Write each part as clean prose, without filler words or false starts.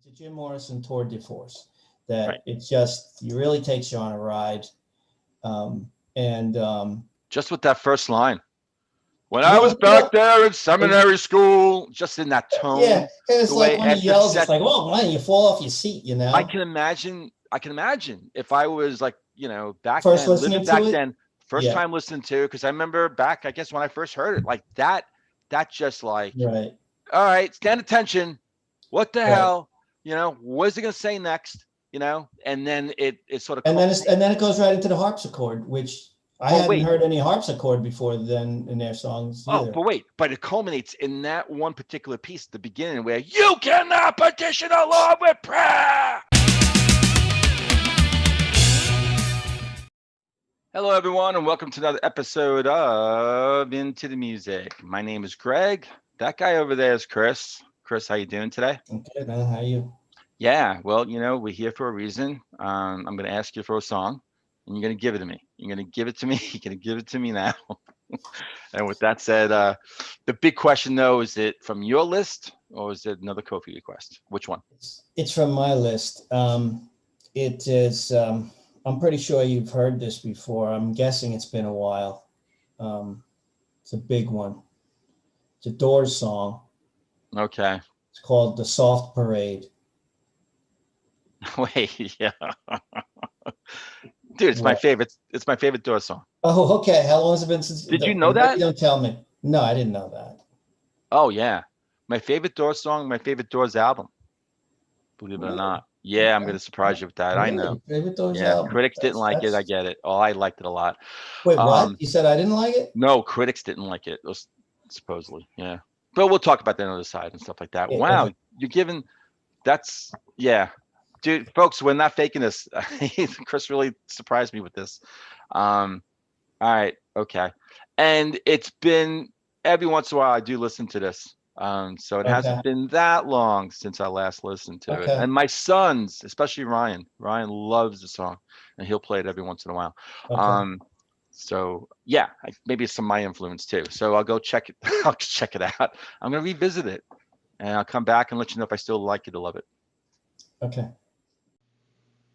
a Jim Morrison tour de force that Right. it just he really takes you on a ride. And Just with that first line. When I was well, back there in seminary school, just in that yeah, tone, it's the like way when he after yells, it's set, like, "Whoa, man, you fall off your seat," you I know. can imagine. I can imagine if I was like, back First then, living listening to back it, then, first yeah, time listening to, because I remember back, I guess when I first heard it, like that, just like, right, all right, stand attention. What the right. hell? What is he gonna say next? And then it sort of And culminates. then it goes right into the harpsichord, which I Well, hadn't wait. heard any harpsichord before then in their songs Oh, either. but wait, but it culminates in that one particular piece at the beginning where you cannot petition the Lord with prayer. Hello, everyone, and welcome to another episode of Into the Music. My name is Greg. That guy over there is Chris. Chris, how you doing today? Okay, then how you? Yeah, well, we're here for a reason. I'm going to ask you for a song, and you're going to give it to me. You're going to give it to me. You're going to give it to me now. And with that said, the big question, though, is it from your list or is it another Kofi request? Which one? It's from my list. It is. I'm pretty sure you've heard this before. I'm guessing it's been a while. It's a big one. It's a Doors song. Okay. It's called "The Soft Parade." Wait, yeah. Dude, it's my What? favorite. It's my favorite Doors song. Oh, okay. How long has it been since? Did you know Maybe that? don't tell me. No, I didn't know that. Oh, yeah. My favorite Doors song, my favorite Doors album. Believe it or Really? not. Yeah, I'm going to surprise you with that. I know. Really? Favorite Doors Yeah, album? critics didn't like it. I get it. Oh, I liked it a lot. Wait, what? Um, You said I didn't like it? no, critics didn't like it. Supposedly, yeah. But we'll talk about that on the other side and stuff like that. Yeah, Wow, okay. you're giving. That's yeah, dude. Folks, we're not faking this. Chris really surprised me with this. All right, okay, and it's been every once in a while I do listen to this. So it Okay. hasn't been that long since I last listened to it. Okay. And my sons, especially Ryan loves the song, and he'll play it every once in a while. Okay. Um, so yeah, maybe it's some of my influence too. So I'll go check it. I'll check it out. I'm gonna revisit it, and I'll come back and let you know if I still like it or love it. Okay.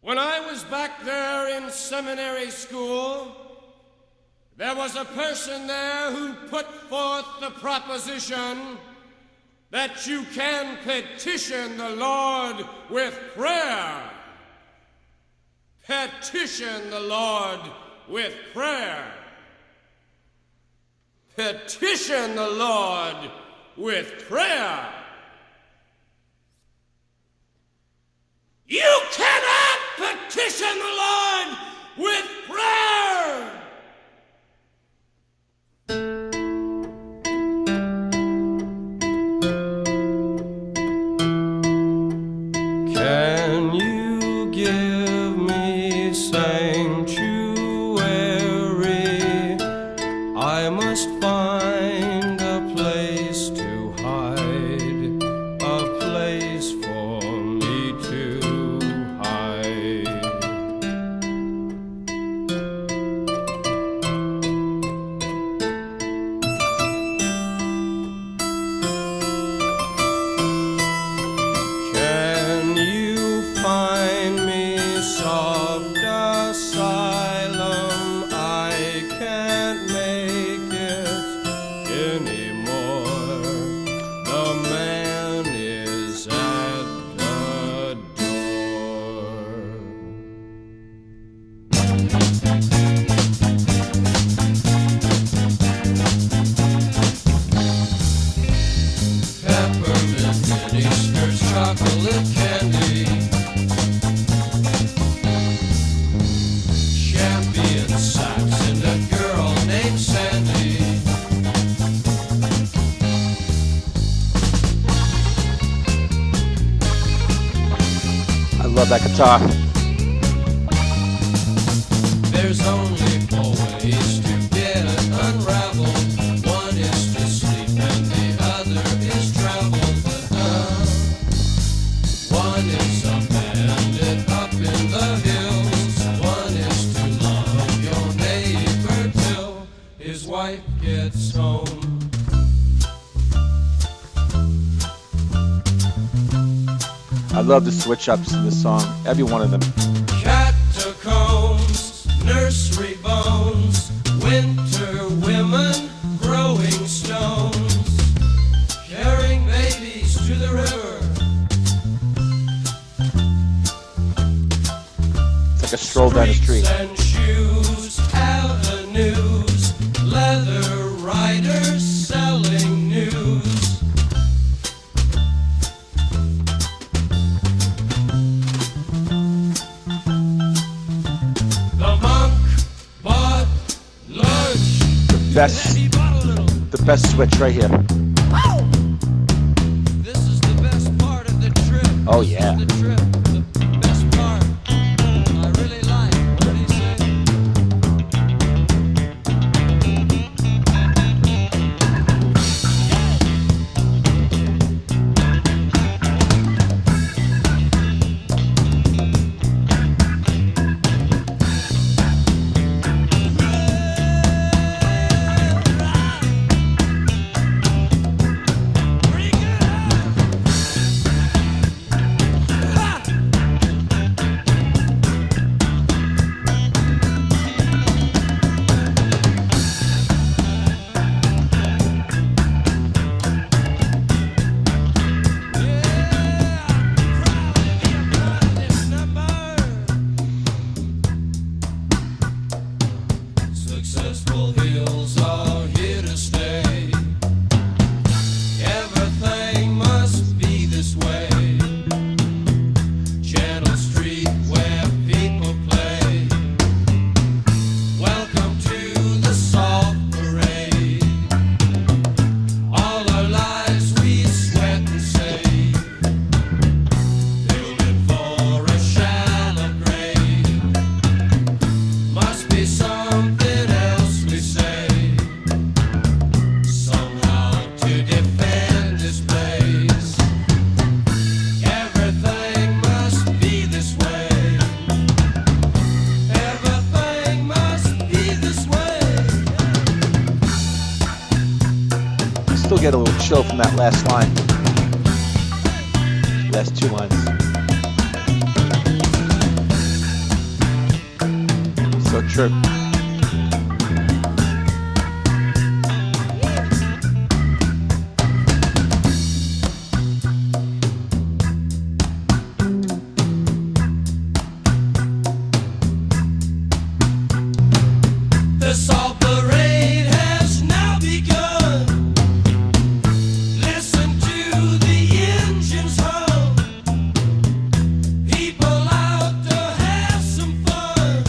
When I was back there in seminary school, there was a person there who put forth the proposition that you can petition the Lord with prayer. Petition the Lord with prayer. Petition the Lord with prayer. You cannot petition the Lord with prayer. Can you give me sanctuary? I must find a place to hide, a place for me to hide. Can you find me soft asylum? I can't make it anymore. The man is at the door. Peppermint miniskirts, chocolate candy, champion socks, and a girl named Sandy. I love that guitar. There's only four ways to get unraveled. One is to sleep and the other is travel. One is a bandit up in the hills. One is to love your neighbor till his wife gets home. I love the switch ups in this song. Every one of them. Catacombs, nursery bones, winter women, growing stones, carrying babies to the river. It's like a stroll down the street. Streets and shoes, avenues, leather riders selling news. The monk bought lunch. The best switch right here. This is the best part of the trip. Oh, This is yeah. the trip, the best part. I really like what he said. Successful hills are here to stay. Everything must be this way. Channel Street where people play. Welcome to the Salt Parade. All our lives we sweat and save. Building for a shallow grave. Must be something else we say. Somehow to defend this place. Everything must be this way. Everything must be this way. Still get a little chill from that last line. Last two lines. So true. The Salt Parade has now begun. Listen to the engines hum. People out to have some fun.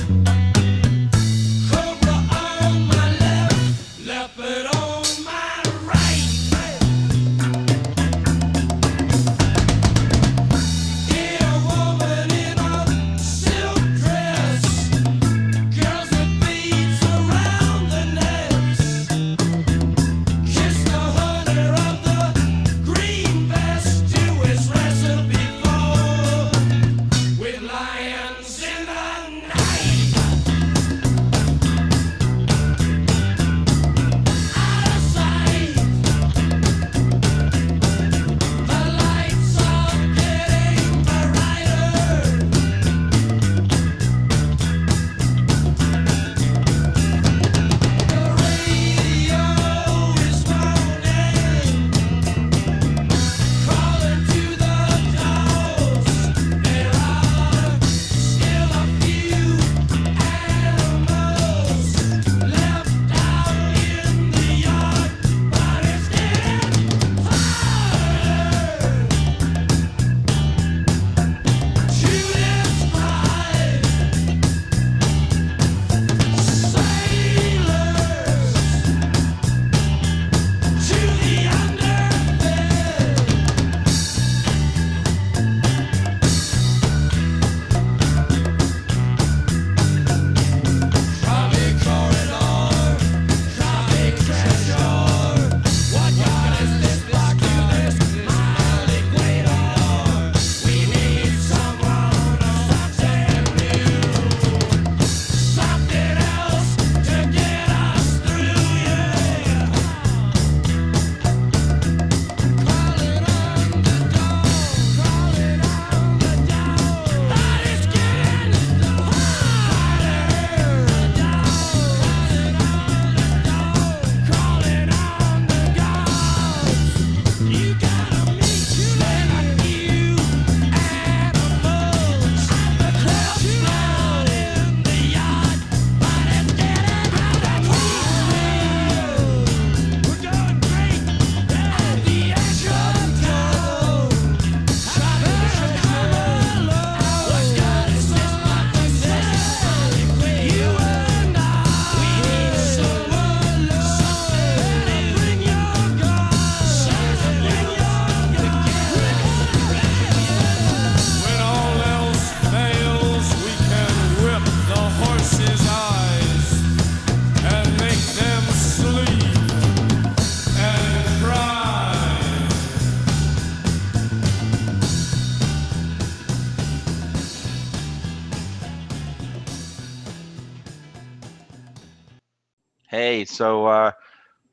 Hey, so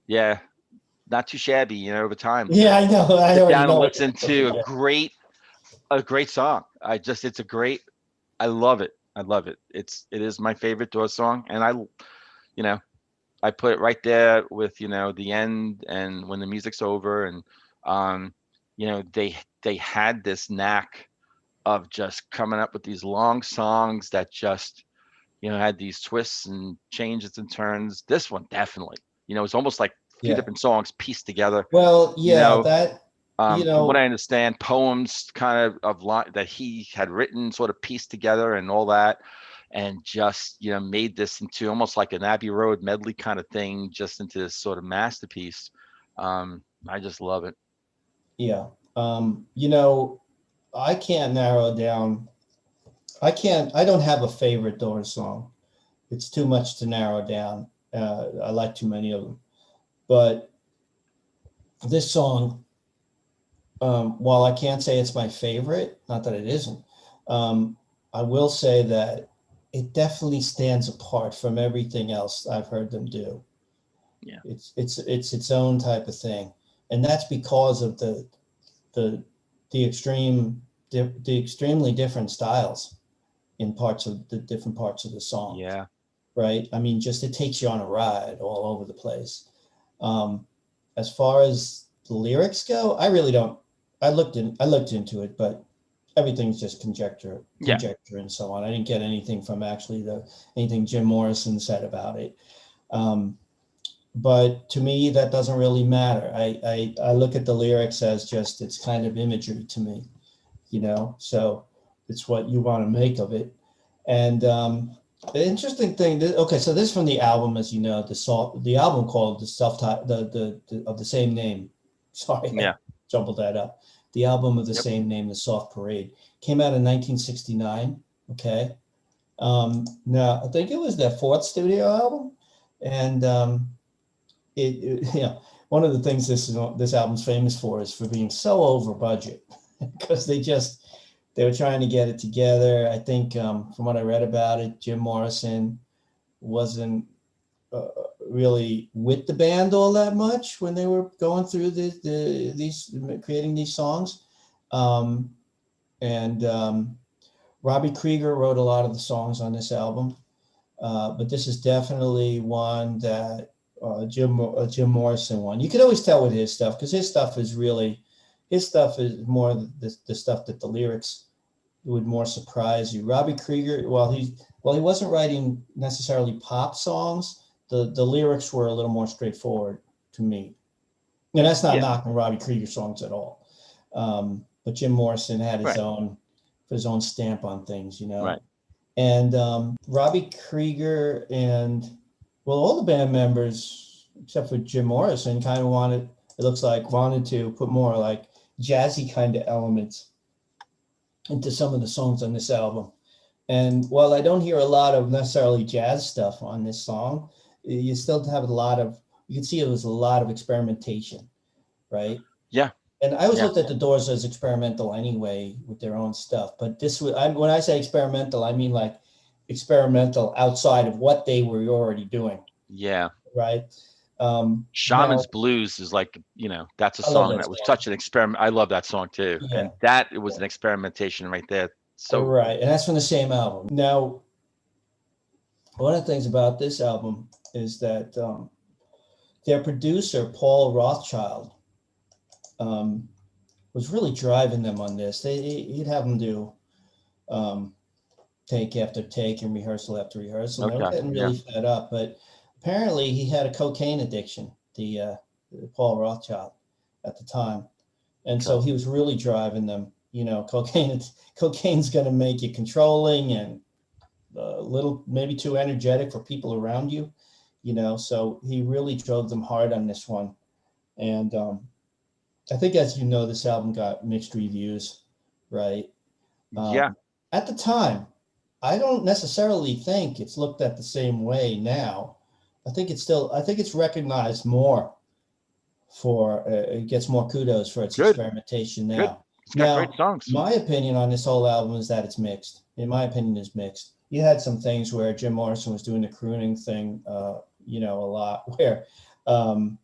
yeah, not too shabby, over time. Yeah, I know. I Sit already down and know. listen to a great song. It's a great. I love it. I love it. It is my favorite Doors song, and you know, I put it right there with the end and when the music's over, and um, they had this knack of just coming up with these long songs that just had these twists and changes and turns. This one definitely, it's almost like a few Yeah. different songs pieced together. Well, You yeah, know, that, from what I understand, poems kind of that he had written, sort of pieced together and all that, and just made this into almost like an Abbey Road medley kind of thing, just into this sort of masterpiece. I just love it. yeah. You know, I can't narrow it down. I don't have a favorite Doors song. It's too much to narrow down. I like too many of them. But this song, while I can't say it's my favorite, not that it isn't, um, I will say that it definitely stands apart from everything else I've heard them do. Yeah, It's its own type of thing, and that's because of the the the extremely different styles in parts of the different parts of the songs, yeah, right? I mean, just it takes you on a ride all over the place. Um, as far as the lyrics go, I really don't. I looked into it, but everything's just yeah. conjecture, and so on. I didn't get anything from actually the anything Jim Morrison said about it. Um, but to me, that doesn't really matter. I look at the lyrics as just it's kind of imagery to me, So it's what you want to make of it. And the interesting thing, okay, so this is from the album, as you know, the album called the self the of the same name. Sorry, I Yeah. jumbled that up. The album of the Yep. same name, The Soft Parade, came out in 1969. Okay, now I think it was their fourth studio album, and one of the things this album's famous for is for being so over budget because they were trying to get it together. I think from what I read about it, Jim Morrison wasn't uh, really with the band all that much when they were going through these creating these songs, um, and Robbie Krieger wrote a lot of the songs on this album. But this is definitely one that Jim Morrison one. You could always tell with his stuff because his stuff is more the stuff that the lyrics would more surprise you. Robbie Krieger, while he wasn't writing necessarily pop songs, the lyrics were a little more straightforward to me. And that's not Yeah. knocking Robbie Krieger songs at all. But Jim Morrison had Right. his own stamp on things, Right. And Robbie Krieger and all the band members except for Jim Morrison kind of wanted to put more like jazzy kind of elements into some of the songs on this album. And while I don't hear a lot of necessarily jazz stuff on this song, you still have you can see it was a lot of experimentation, right? Yeah. And I always Yeah. looked at the Doors as experimental anyway with their own stuff. But when I say experimental, I mean like experimental outside of what they were already doing, Yeah. right? Now, Shaman's Blues is like, that's a I love song that that was song. such an experiment. I love that song too. Yeah, And that it was an experimentation right there. So right. And that's from the same album. Now, one of the things about this album is that their producer, Paul Rothchild, um, was really driving them on this. He'd have them do um, take after take and rehearsal after rehearsal. And they were okay. getting Yeah. really fed up. But apparently, he had a cocaine addiction, the Paul Rothchild, at the time, and so Okay. he was really driving them. Cocaine's going to make you controlling and a little maybe too energetic for people around you. So he really drove them hard on this one. And I think, as you know, this album got mixed reviews, right? Yeah. At the time, I don't necessarily think it's looked at the same way now. I think it's recognized more it gets more kudos for its Good. experimentation Good. now. It's got great Now, songs. my opinion on this whole album is that it's mixed. In my opinion, it's mixed. You had some things where Jim Morrison was doing the crooning thing a lot where, um,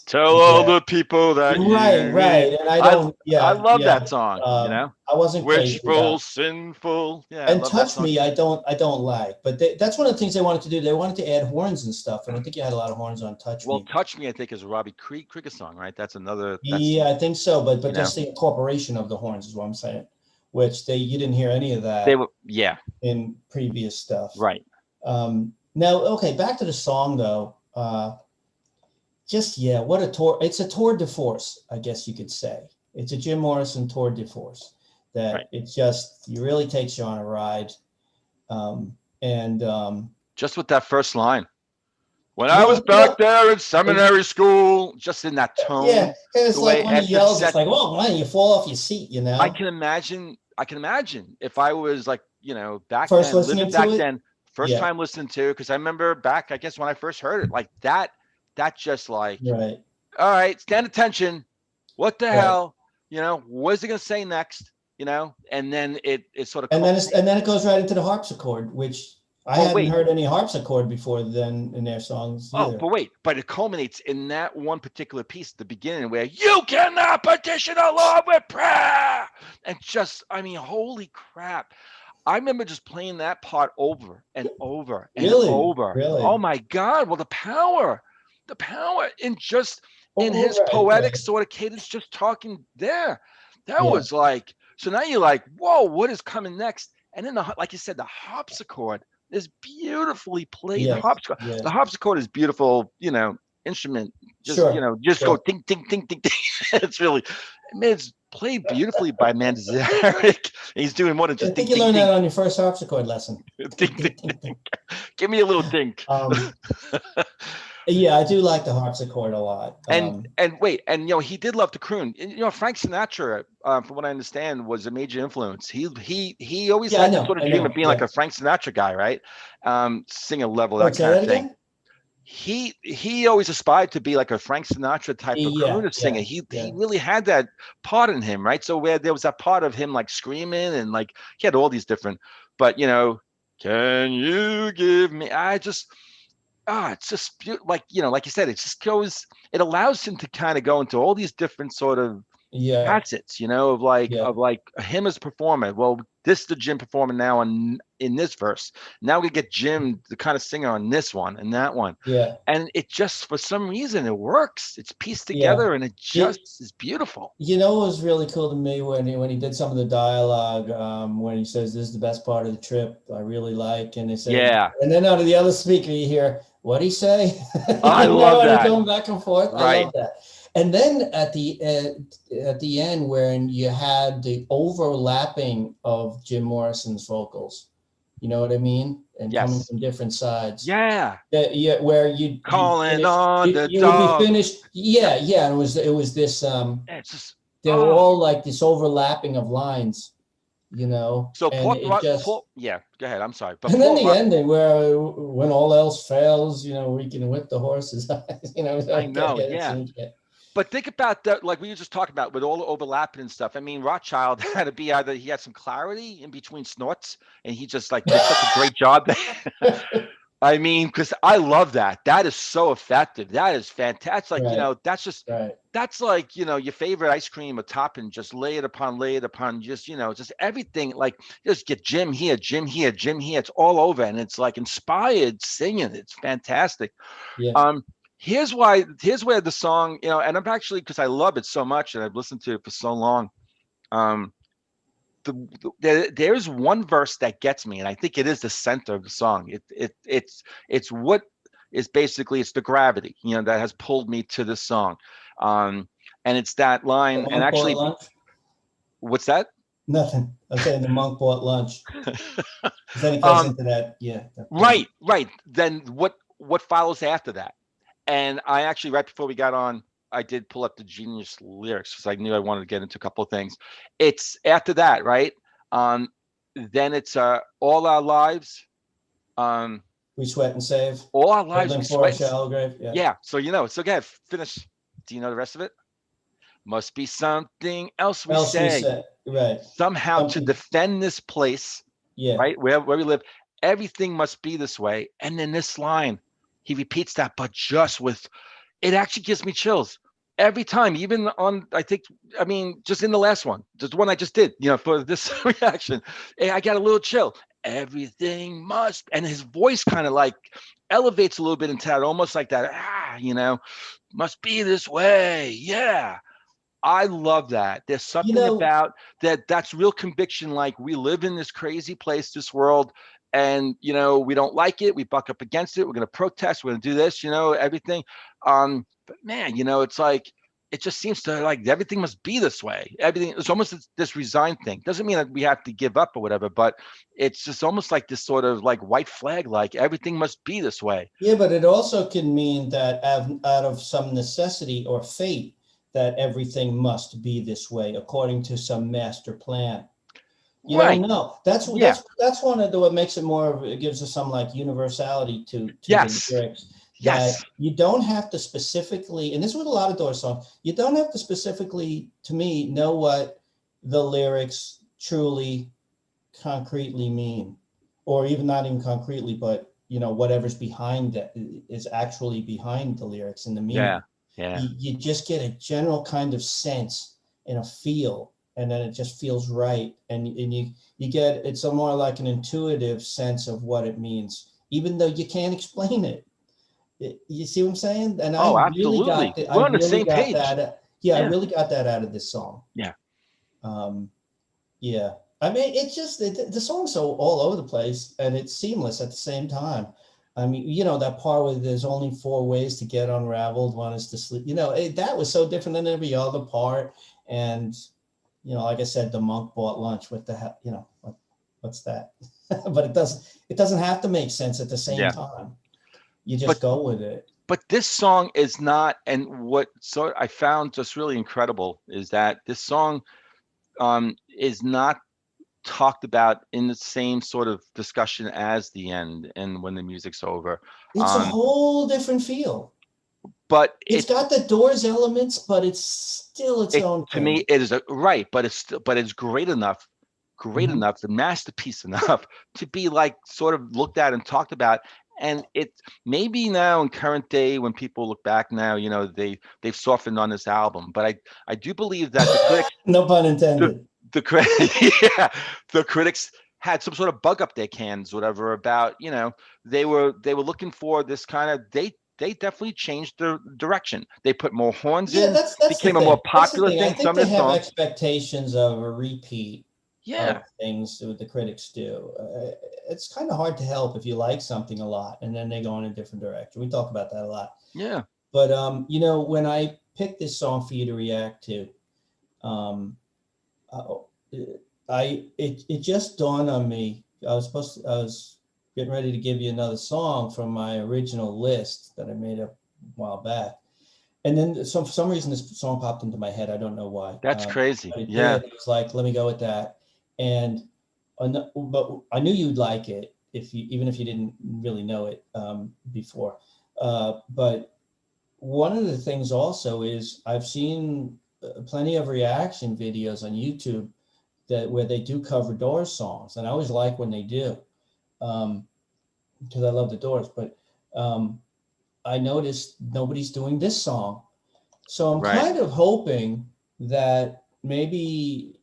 Tell all yeah, the people that you right. need. And I I don't, I yeah, love yeah. that song. I wasn't crazy Wishful, about. sinful. Yeah, I And love that Touch song Me, too. I don't like, but that's one of the things they wanted to do. They wanted to add horns and stuff, and I think you had a lot of horns on Touch Well, Me. Touch Me, I think, is a Robbie Krieger song, right? That's another. That's Yeah, I think so, but you know just the incorporation of the horns is what I'm saying, which you didn't hear any of they that were. Yeah, in previous stuff. right. Now, okay, back to the song though. Just yeah, what a tour! It's a tour de force, I guess you could say. It's a Jim Morrison tour de force. Right. That it just really takes you on a ride, and Just with that first line. When I was well, back there in seminary school, just in that yeah, tone, it's the like way when he after the yells, it's set, like, "Whoa, man, you fall off your seat," I can imagine. I can imagine if I was like, back First then, living listening to back it, then, first yeah, time listening to, because I remember back, I guess when I first heard it, like that just like, right, all right, stand attention. What the right. hell? What is he gonna say next? And then it sort of And culminates. then it goes right into the harpsichord, which I But hadn't wait, heard any harpsichord before then in their songs oh, either. but wait, but it culminates in that one particular piece at the beginning where you cannot petition the Lord with prayer. And just, I mean, holy crap. I remember just playing that part over and over and Really, over. Oh really. my God. Well, the power in Oh, his right, poetic right. sort of cadence, just talking there. That Yeah, was like, so now you're like, whoa, what is coming next? And then, like you said, the harpsichord is beautifully played. yes, yes. The harpsichord is beautiful, instrument. Just, Sure, just go sure. ding, ding, ding, ding, ding. It's really, I mean, it's played beautifully by Manzarek. He's doing more than I just think ding, you ding, learned that ding, on your first harpsichord lesson. ding, Ding, ding, ding, ding, ding. ding. Give me a little dink. Um, yeah, I do like the harpsichord a lot. And wait, and he did love to croon. And, Frank Sinatra, from what I understand, was a major influence. He always Yeah, had this sort of I dream of know. being like Yeah. a Frank Sinatra guy, right? Singer level, Wait, that say kind of that thing. again? He always aspired to be like a Frank Sinatra type of Yeah, crooner singer. yeah, He yeah. really had that part in him, right? So where there was that part of him like screaming and like he had all these different, but can you give me? It's just like like you said, it just goes. It allows him to kind of go into all these different sort of Yeah, facets, of like yeah, him as a performer. Well, this is the Jim performing now in this verse. Now we get Jim, the kind of singer, on this one and that one, yeah, and it just for some reason it works. It's pieced yeah. together, and it It, just is beautiful. what was really cool to me when he did some of the dialogue, when he says, "This is the best part of the trip. I really like," and they say, Yeah, and then out of the other speaker you hear, "What'd he say?" I love And he's that. going back and forth. I Right. love that. And then at the end, when you had the overlapping of Jim Morrison's vocals, you know what I mean, and coming Yes. from different sides. Yeah. That yeah, where you'd Calling finish, on the you would be dog. finished. Yeah, yeah. And it was this. It's just They were all like this overlapping of lines, So and it just. yeah. Go ahead. I'm sorry, but And then Paul the Rudd. ending, where when all else fails, we can whip the horses. I Okay, know. yeah, Yeah. yeah. But think about that, like we were just talking about with all the overlapping and stuff. I mean, Rothschild had to be either he had some clarity in between snorts and he just like did such a great job. I mean, because I love that. That is so effective. That is fantastic. Like, Right, right. that's like, your favorite ice cream or topping, just lay it upon just, just everything. Like just get Jim here, Jim here, Jim here. It's all over. And it's like inspired singing. It's fantastic. Yeah. Here's where the song, and I'm actually, because I love it so much and I've listened to it for so long. There's one verse that gets me, and I think it is the center of the song. It's what is basically, it's the gravity, that has pulled me to this song. And it's that The line, and monk bought actually, lunch. what's that? Nothing. I'm saying the monk bought lunch. Then he goes into that. Yeah. Right. Then what follows after that? And I actually, right before we got on, I did pull up the Genius lyrics because I knew I wanted to get into a couple of things. It's after that, right? Then it's all our lives. We sweat and save. All our lives Building we for a sweat. shallow grave. Yeah. Yeah. So so go ahead, finish. Do you know the rest of it? Must be something else we say. Right. Somehow to Something. defend this place, Yeah. right? Where we live, everything must be this way. And then this line, he repeats that, but just with, it actually gives me chills every time, even on, I mean, just in the last one, just the one I just did, for this reaction, I got a little chill. Everything must, and his voice kind of like elevates a little bit into that, almost like that, must be this way. Yeah. I love that. There's You something know, about that's real conviction. Like, we live in this crazy place, this world, and we don't like it. We buck up against it. We're going to protest. We're going to do this, everything. But man, it's like, it just seems to, like, everything must be this way. Everything, it's almost this resigned thing. Doesn't mean that we have to give up or whatever, but it's just almost like this sort of like white flag, like everything must be this way. yeah, but it also can mean that out of some necessity or fate, that everything must be this way according to some master plan. You Right. don't know. That's one of the, what makes it more, it gives us some like universality to Yes. the lyrics. Yes. That you don't have to specifically, and this is with a lot of Doors songs, you don't have to specifically, to me, know what the lyrics truly concretely mean, or even not even concretely, but whatever's behind that is actually behind the lyrics and the meaning. Yeah. Yeah. You just get a general kind of sense and a feel, and then it just feels right, and you get, it's a more like an intuitive sense of what it means, even though you can't explain it. You see what I'm saying? And Oh, I really absolutely. got We're on the same page. that. Yeah, I really got that out of this song. Yeah. Yeah. I mean, it's just the song's so all over the place, and it's seamless at the same time. I mean, that part where there's only 4 ways to get unraveled. One is to sleep. That was so different than every other part. And, like I said, the monk bought lunch. What the hell, what's that? But it doesn't have to make sense at the same time. You just go with it. But this song is not, and what I found just really incredible is that this song is not talked about in the same sort of discussion as the end and when the music's over. It's a whole different feel. But it's got the Doors elements, but it's still its own thing. To me, it is but it's great enough, the masterpiece enough to be like sort of looked at and talked about. And it maybe now in current day, when people look back now, they've softened on this album. But I do believe that the critics, no pun intended, the critics had some sort of bug up their cans, whatever, about they were looking for this kind of, they definitely changed the direction. They put more horns in. That's became a more popular thing. I think they have expectations of a repeat. Of things that the critics do. It's kind of hard to help if you like something a lot and then they go in a different direction. We talk about that a lot. Yeah. But when I picked this song for you to react to, it just dawned on me. I was getting ready to give you another song from my original list that I made a while back. And then for some reason this song popped into my head. I don't know why. That's crazy. It was like, let me go with that. But I knew you'd like it even if you didn't really know it before. But one of the things also is I've seen plenty of reaction videos on YouTube where they do cover Doors songs, and I always like when they do because I love the Doors. But I noticed nobody's doing this song, so I'm kind of hoping that maybe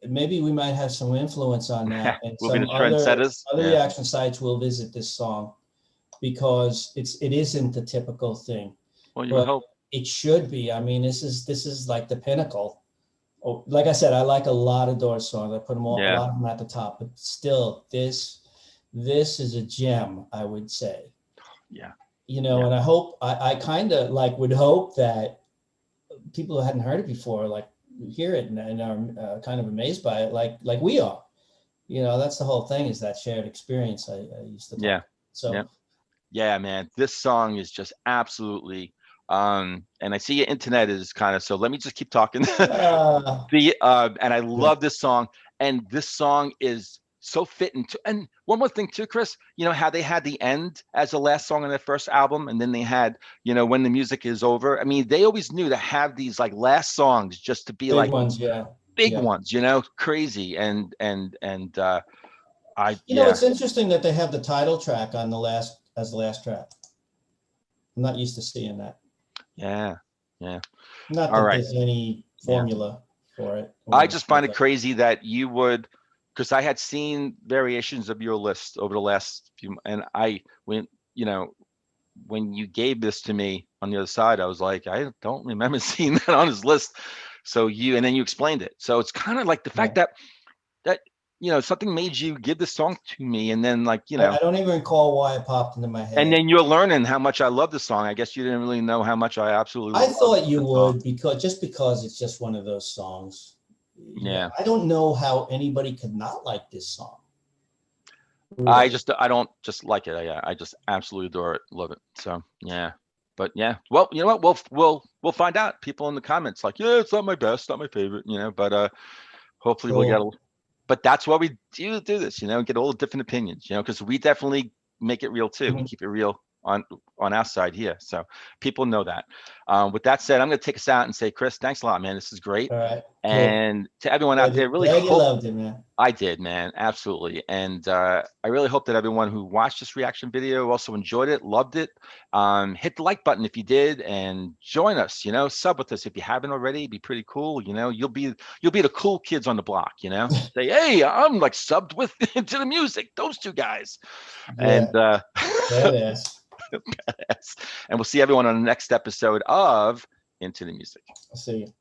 we might have some influence on that, and we'll some other reaction sites will visit this song because it isn't the typical thing. Well, you hope it should be. I mean, this is like the pinnacle. Oh, like I said, I like a lot of Doors songs. I put them all, a lot of them at the top, but still, this is a gem, I would say. Yeah. And I hope I kind of would hope that people who hadn't heard it before, hear it and are kind of amazed by it, like we are. That's the whole thing, is that shared experience I used to talk about. So yeah, man, this song is just absolutely and I see your internet is kind of, so let me just keep talking. And I love this song, and this song is so fitting to, and one more thing too, Chris, how they had the end as the last song on their first album, and then they had when the music is over. I mean, they always knew to have these last songs just to be big ones, big ones, crazy. And it's interesting that they have the title track as the last track. I'm not used to seeing that. Yeah. Not All that right. there's any formula for it. I just find it crazy that you would, because I had seen variations of your list over the last few, and when you gave this to me on the other side, I was like, I don't remember seeing that on his list. So and then you explained it. So it's kind of like the fact that something made you give this song to me, and then I don't even recall why it popped into my head. And then you're learning how much I love the song. I guess you didn't really know how much I absolutely. I thought you would because it's just one of those songs. Yeah. I don't know how anybody could not like this song. Really. I don't just like it. I just absolutely adore it, love it. So yeah, but yeah. Well, you know what? We'll find out. People in the comments like, yeah, it's not my best, not my favorite. But hopefully we'll get. But that's why we do this. Get all the different opinions. Because we definitely make it real too. We keep it real on our side here, so people know that. With that said, I'm going to take us out and say, Chris, thanks a lot, man. This is great. All right. And to everyone out there, really glad you loved it, man. I did, man. Absolutely. And I really hope that everyone who watched this reaction video also enjoyed it, loved it. Hit the like button if you did, and join us, sub with us if you haven't already. It'd be pretty cool. You'll be the cool kids on the block, say, hey, I'm like subbed with Into the Music, those two guys. Yeah. And badass. And we'll see everyone on the next episode of Into the Music. I'll see you.